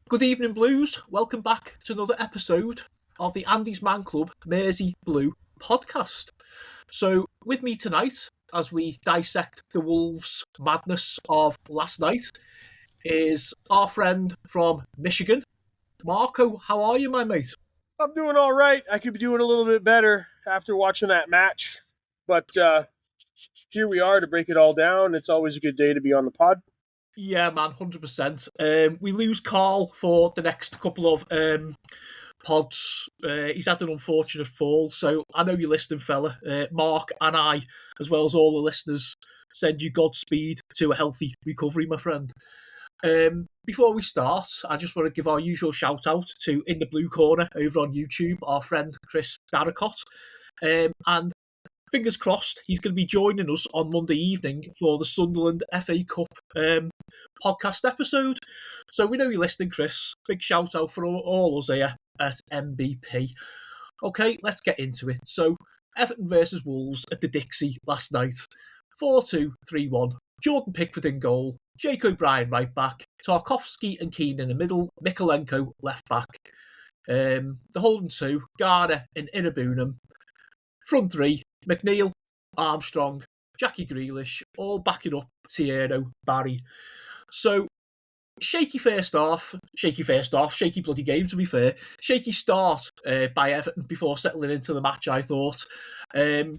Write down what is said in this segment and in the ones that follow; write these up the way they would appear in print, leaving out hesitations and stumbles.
Good evening, Blues. Welcome back to another episode of the Andy's Man Club Mersey Blue podcast. So, with me tonight, as we dissect the Wolves' madness of last night, is our friend from Michigan, Marco. How are you, my mate? I'm doing all right. I could be doing a little bit better after watching that match. But here we are to break it all down. It's always a good day to be on the pod. Yeah, man, 100%. We lose Carl for the next couple of pods. He's had an unfortunate fall, so I know you're listening, fella. Mark and I, as well as all the listeners, send you Godspeed to a healthy recovery, my friend. Before we start, I just want to give our usual shout out to In the Blue Corner over on YouTube, our friend Chris Darracott. And fingers crossed, he's going to be joining us on Monday evening for the Sunderland FA Cup podcast episode. So we know you're listening, Chris. Big shout out for all us here at MBP. Okay, let's get into it. So, Everton versus Wolves at the Dixie last night. 4-2, 3-1. Jordan Pickford in goal. Jake O'Brien right back. Tarkowski and Keane in the middle. Mikolenko left back. The holding two, Garner and Inabunam. Front three, McNeil, Armstrong, Jackie Grealish, all backing up Tierno, Barry. So, shaky bloody game to be fair. Shaky start by Everton before settling into the match, I thought.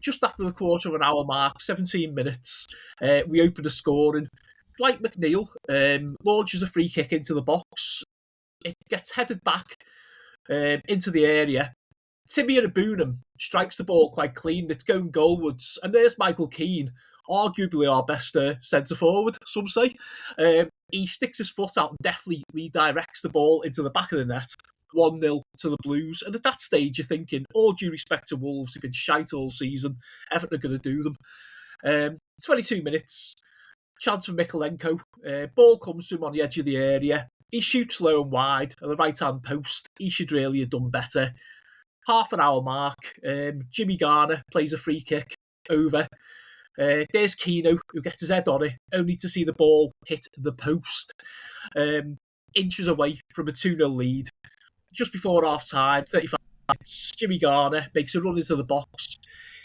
Just after the quarter of an hour mark, 17 minutes, we opened a scoring. Like McNeil, launches a free kick into the box. It gets headed back into the area. Timmy Abunam strikes the ball quite clean. It's going goalwards. And there's Michael Keane, arguably our best centre-forward, some say. He sticks his foot out and deftly redirects the ball into the back of the net. 1-0 to the Blues. And at that stage, you're thinking, all due respect to Wolves, who've been shite all season, Everton are going to do them. 22 minutes, chance for Mikolenko. Ball comes to him on the edge of the area. He shoots low and wide at the right-hand post. He should really have done better. Half an hour mark, Jimmy Garner plays a free kick over. There's Keno, who gets his head on it, only to see the ball hit the post. Inches away from a 2-0 lead. Just before half-time, 35 minutes, Jimmy Garner makes a run into the box.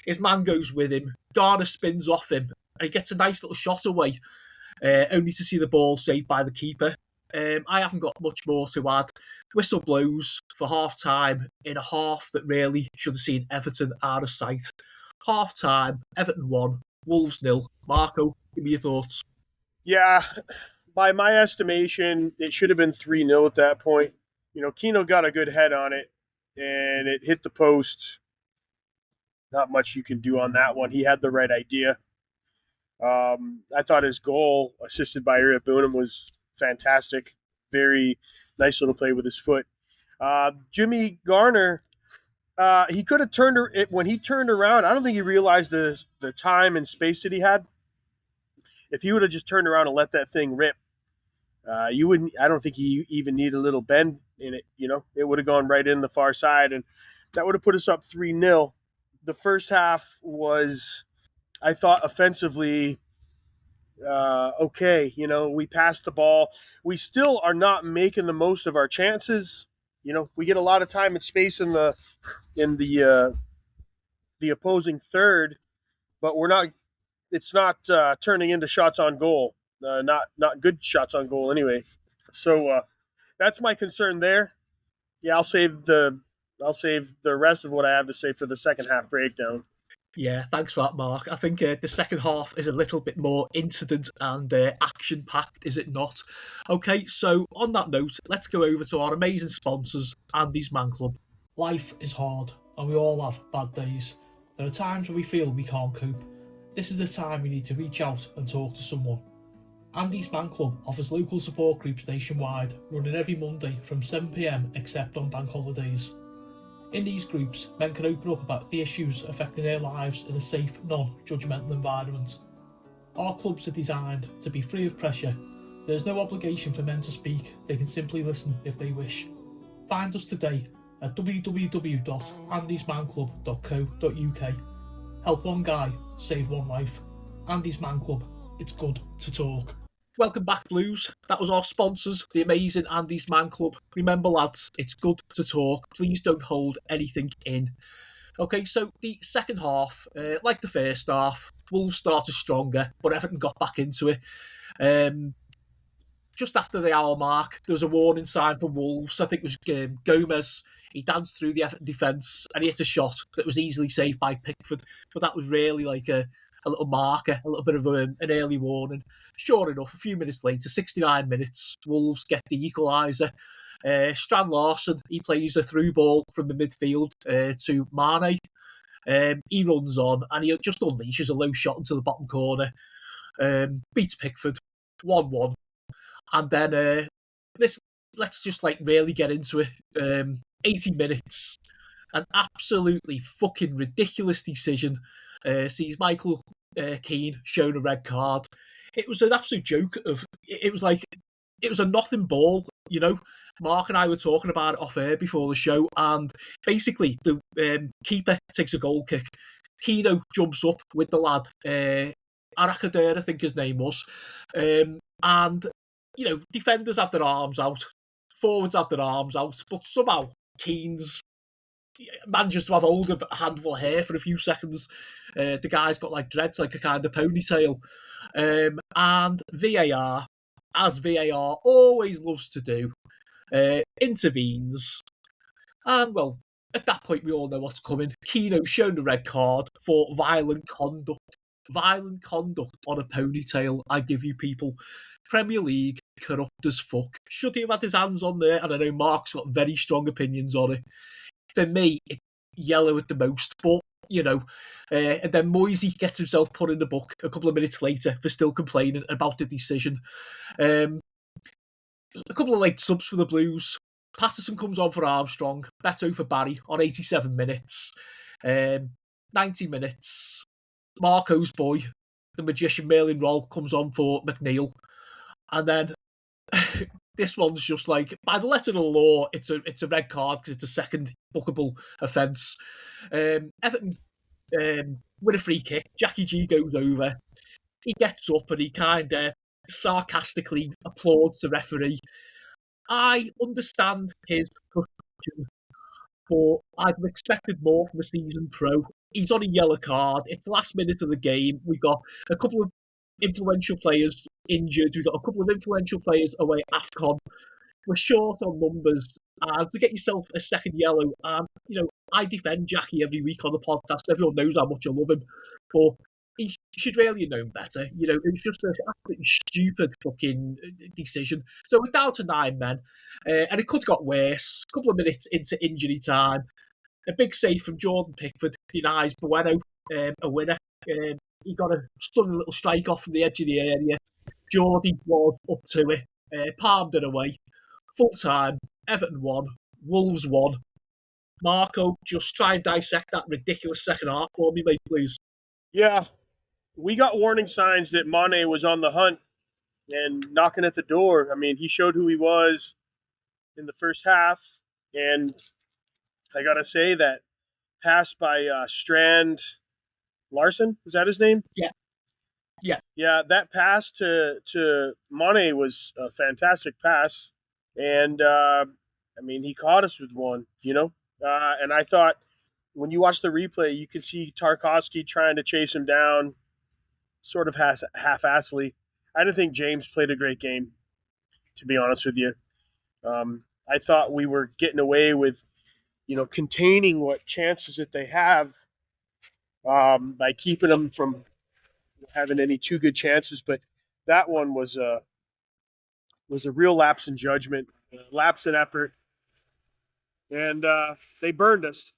His man goes with him. Garner spins off him, and he gets a nice little shot away, only to see the ball saved by the keeper. I haven't got much more to add. Whistle blows for half-time in a half that really should have seen Everton out of sight. Half-time, Everton 1, Wolves 0. Marco, give me your thoughts. Yeah, by my estimation, it should have been 3-0 at that point. You know, Keno got a good head on it, and it hit the post. Not much you can do on that one. He had the right idea. I thought his goal, assisted by Bunham, was fantastic. Very nice little play with his foot. Jimmy Garner, he could have turned it when he turned around. I don't think he realized the time and space that he had. If he would have just turned around and let that thing rip, you wouldn't. I don't think he even needed a little bend in it. You know, it would have gone right in the far side, and that would have put us up 3-0. The first half was, I thought, offensively okay. You know, we passed the ball. We still are not making the most of our chances. You know, we get a lot of time and space in the opposing third, but we're not. It's not turning into shots on goal. Not good shots on goal anyway. So that's my concern there. Yeah, I'll save the rest of what I have to say for the second half breakdown. Yeah, thanks for that, Mark. I think the second half is a little bit more incident and action-packed, is it not? Okay, so on that note, let's go over to our amazing sponsors, Andy's Man Club. Life is hard, and we all have bad days. There are times when we feel we can't cope. This is the time we need to reach out and talk to someone. Andy's Man Club offers local support groups nationwide, running every Monday from 7 p.m, except on bank holidays. In these groups, men can open up about the issues affecting their lives in a safe, non-judgmental environment. Our clubs are designed to be free of pressure. There is no obligation for men to speak, they can simply listen if they wish. Find us today at www.andysmanclub.co.uk. Help one guy, save one life. Andy's Man Club, it's good to talk. Welcome back, Blues. That was our sponsors, the amazing Andy's Man Club. Remember, lads, it's good to talk. Please don't hold anything in. Okay, so the second half, like the first half, Wolves started stronger, but Everton got back into it. Just after the hour mark, there was a warning sign for Wolves. I think it was Gomez. He danced through the Everton defence and he hit a shot that was easily saved by Pickford. But that was really like a little marker, a little bit of an early warning. Sure enough, a few minutes later, 69 minutes, Wolves get the equaliser. Strand Larson, he plays a through ball from the midfield to Mane. He runs on and he just unleashes a low shot into the bottom corner. Beats Pickford 1-1. And then let's just like really get into it. 80 minutes, an absolutely fucking ridiculous decision. Sees Michael Keane shown a red card. It was an absolute joke. It was like it was a nothing ball. Mark and I were talking about it off air before the show, and basically the keeper takes a goal kick. Keno jumps up with the lad, Arakader, I think his name was, and defenders have their arms out, forwards have their arms out, but somehow Keane's manages to have hold of a handful of hair for a few seconds. The guy's got like dreads, like a kind of ponytail. And VAR, as VAR always loves to do, intervenes. And well, at that point, we all know what's coming. Keno's shown the red card for violent conduct. Violent conduct on a ponytail, I give you people. Premier League, corrupt as fuck. Should he have had his hands on there? And I know Mark's got very strong opinions on it. For me, it's yellow at the most, but, and then Moisey gets himself put in the book a couple of minutes later for still complaining about the decision. A couple of late subs for the Blues. Patterson comes on for Armstrong, Beto for Barry on 87 minutes. 90 minutes, Marco's boy, the magician Merlin Roll, comes on for McNeil. And then this one's just like, by the letter of the law, it's a red card because it's a second bookable offence. Everton with a free kick. Jackie G goes over. He gets up and he kind of sarcastically applauds the referee. I understand his frustration, but I'd have expected more from a seasoned pro. He's on a yellow card. It's the last minute of the game. We've got a couple of influential players injured. We've got a couple of influential players away at AFCON. We're short on numbers. And to get yourself a second yellow, I defend Jackie every week on the podcast. Everyone knows how much I love him. But he should really have known better. It was just an absolutely stupid fucking decision. So we're down to 9 men. And it could have got worse. A couple of minutes into injury time. A big save from Jordan Pickford denies Bueno a winner. He got a stunning little strike off from the edge of the area. Geordie was up to it. Palmed it away. Full time. Everton won. Wolves won. Marco, just try and dissect that ridiculous second half for me, mate, please. Yeah. We got warning signs that Mane was on the hunt and knocking at the door. I mean, he showed who he was in the first half. And I got to say that pass by Strand Larson, is that his name? Yeah. Yeah, that pass to Mane was a fantastic pass. And, he caught us with one, and I thought when you watch the replay, you could see Tarkowski trying to chase him down sort of half-assly. I didn't think James played a great game, to be honest with you. I thought we were getting away with, containing what chances that they have by keeping them from having any too good chances. But that one was a real lapse in judgment, lapse in effort, and they burned us.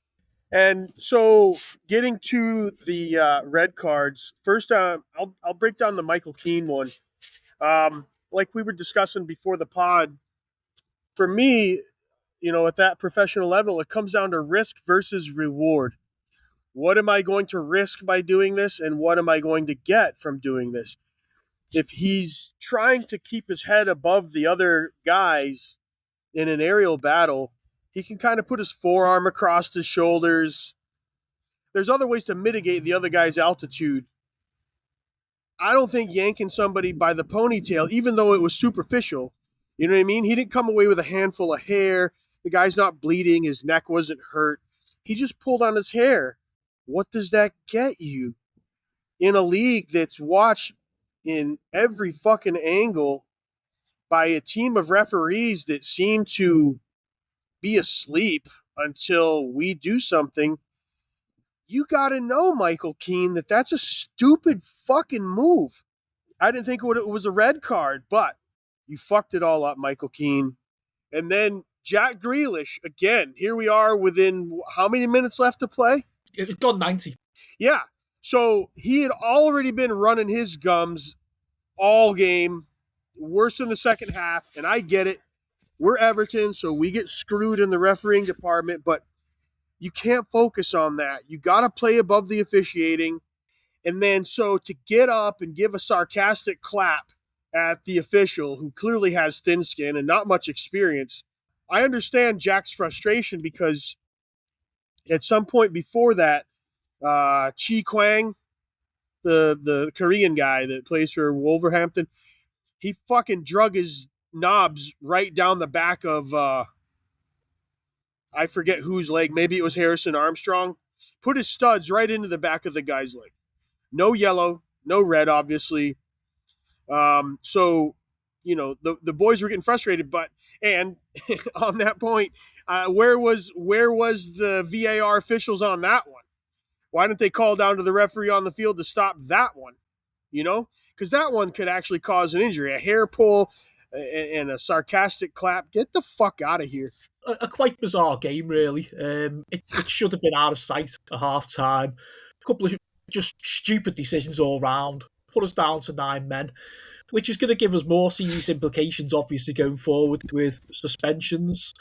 And so, getting to the red cards, first, I'll break down the Michael Keane one. Like we were discussing before the pod, for me, at that professional level, it comes down to risk versus reward. What am I going to risk by doing this, and what am I going to get from doing this? If he's trying to keep his head above the other guys in an aerial battle, he can kind of put his forearm across his shoulders. There's other ways to mitigate the other guy's altitude. I don't think yanking somebody by the ponytail, even though it was superficial, you know what I mean? He didn't come away with a handful of hair. The guy's not bleeding. His neck wasn't hurt. He just pulled on his hair. What does that get you? In a league that's watched in every fucking angle by a team of referees that seem to be asleep until we do something, you got to know, Michael Keane, that that's a stupid fucking move. I didn't think it was a red card, but you fucked it all up, Michael Keane. And then Jack Grealish, again, here we are within how many minutes left to play? It's gone 90. Yeah. So he had already been running his gums all game, worse in the second half, and I get it. We're Everton, so we get screwed in the refereeing department, but you can't focus on that. You got to play above the officiating. And then so to get up and give a sarcastic clap at the official who clearly has thin skin and not much experience, I understand Jack's frustration because at some point before that, Chi Kwang, the Korean guy that plays for Wolverhampton, he fucking drug his knobs right down the back of I forget whose leg. Maybe it was Harrison Armstrong. Put his studs right into the back of the guy's leg. No yellow, no red, obviously. So, you know, the boys were getting frustrated. But and on that point, where was the VAR officials on that one? Why didn't they call down to the referee on the field to stop that one? You know, because that one could actually cause an injury, a hair pull and a sarcastic clap. Get the fuck out of here. A quite bizarre game, really. It should have been out of sight at half time. A couple of just stupid decisions all round. Put us down to 9 men, which is going to give us more serious implications, obviously, going forward with suspensions.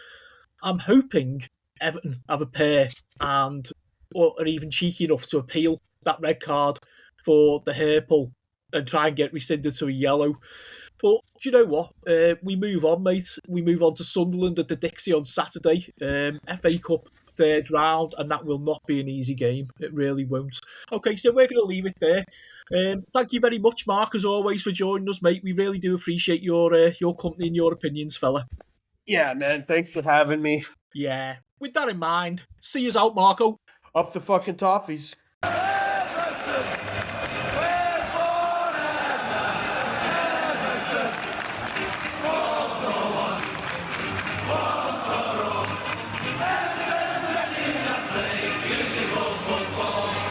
I'm hoping Everton have a pair and or are even cheeky enough to appeal that red card for the hair pull and try and get rescinded to a yellow. But do you know what? We move on, mate. We move on to Sunderland at the Dixie on Saturday. FA Cup third round, and that will not be an easy game. It really won't. Okay, so we're going to leave it there. Thank you very much, Mark, as always, for joining us, mate. We really do appreciate your company and your opinions, fella. Yeah, man. Thanks for having me. Yeah. With that in mind, see yous out, Marco. Up the fucking toffees.